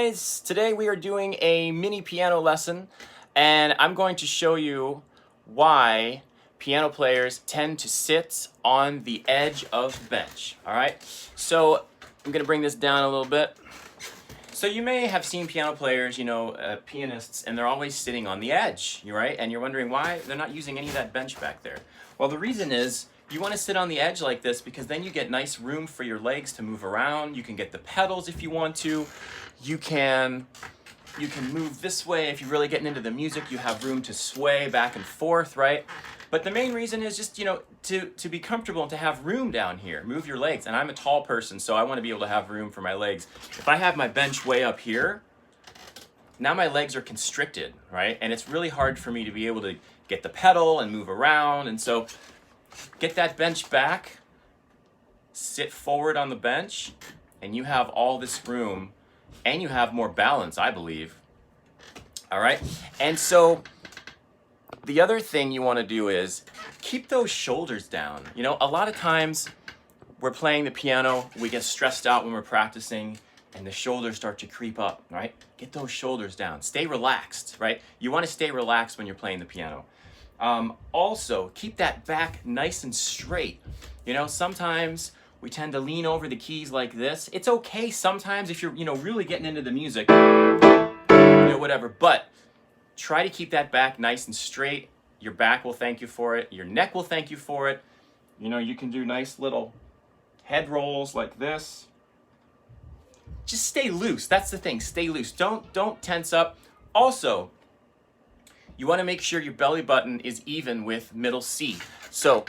Guys, today we are doing a mini piano lesson, and I'm going to show you why piano players tend to sit on the edge of the bench. Alright, so I'm going to bring this down a little bit. So you may have seen piano players, pianists, and they're always sitting on the edge, right? And you're wondering why they're not using any of that bench back there. Well, the reason is you want to sit on the edge like this because then you get nice room for your legs to move around. You can get the pedals if you want to. You can move this way. If you're really getting into the music, you have room to sway back and forth, right? But the main reason is just, to be comfortable and to have room down here. Move your legs. And I'm a tall person, so I want to be able to have room for my legs. If I have my bench way up here, now my legs are constricted, right? And it's really hard for me to be able to get the pedal and move around. And so get that bench back, sit forward on the bench, and you have all this room. And you have more balance, I believe. All right? And so the other thing you want to do is keep those shoulders down. A lot of times we're playing the piano, we get stressed out when we're practicing, and the shoulders start to creep up, right? Get those shoulders down. Stay relaxed, right? You want to stay relaxed when you're playing the piano. Also, keep that back nice and straight. Sometimes we tend to lean over the keys like this. It's okay sometimes if you're, really getting into the music, whatever. But try to keep that back nice and straight. Your back will thank you for it. Your neck will thank you for it. You can do nice little head rolls like this. Just stay loose. That's the thing. Stay loose. Don't tense up. Also, you want to make sure your belly button is even with middle C. So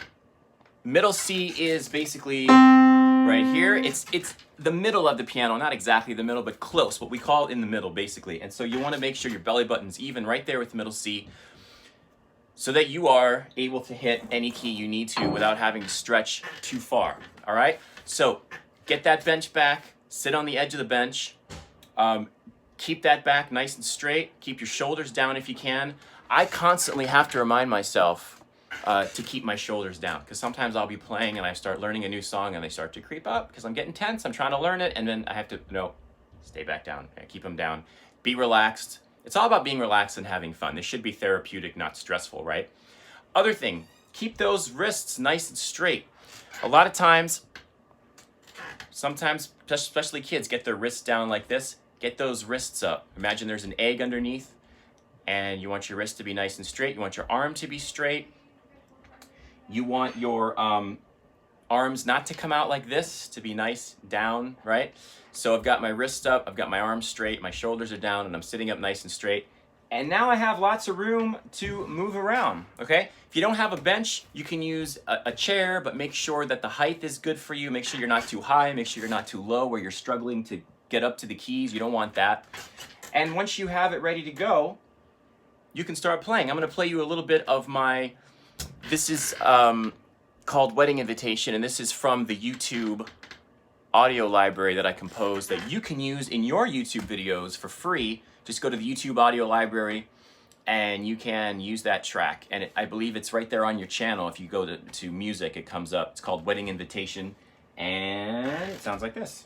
middle C is basically right here. It's the middle of the piano, not exactly the middle, but close. What we call it in the middle, basically. And so you want to make sure your belly button's even right there with middle C so that you are able to hit any key you need to without having to stretch too far. All right? So get that bench back. Sit on the edge of the bench. Keep that back nice and straight. Keep your shoulders down if you can. I constantly have to remind myself to keep my shoulders down, because sometimes I'll be playing and I start learning a new song and they start to creep up because I'm getting tense. I'm trying to learn it, and then I have to stay back down. Keep them down. Be relaxed. It's all about being relaxed and having fun. This should be therapeutic, not stressful, right? Other thing, keep those wrists nice and straight. A lot of times, sometimes, especially kids, get their wrists down like this. Get those wrists up. Imagine there's an egg underneath, and you want your wrist to be nice and straight. You want your arm to be straight. You want your arms not to come out like this, to be nice down, right? So I've got my wrists up, I've got my arms straight, my shoulders are down, and I'm sitting up nice and straight. And now I have lots of room to move around, okay? If you don't have a bench, you can use a chair, but make sure that the height is good for you. Make sure you're not too high, make sure you're not too low where you're struggling to get up to the keys. You don't want that. And once you have it ready to go, you can start playing. I'm going to play you a little bit of my... This is called Wedding Invitation, and this is from the YouTube audio library that I composed that you can use in your YouTube videos for free. Just go to the YouTube audio library and you can use that track. And I believe it's right there on your channel. If you go to music, it comes up. It's called Wedding Invitation, and it sounds like this.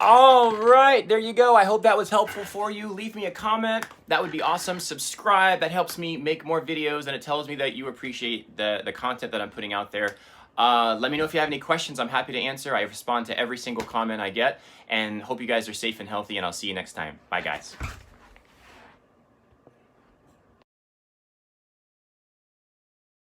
All right, there you go. I hope that was helpful for you. Leave me a comment. That would be awesome. Subscribe. That helps me make more videos, and it tells me that you appreciate the content that I'm putting out there. Let me know if you have any questions. I'm happy to answer. I respond to every single comment I get, and hope you guys are safe and healthy, and I'll see you next time. Bye, guys.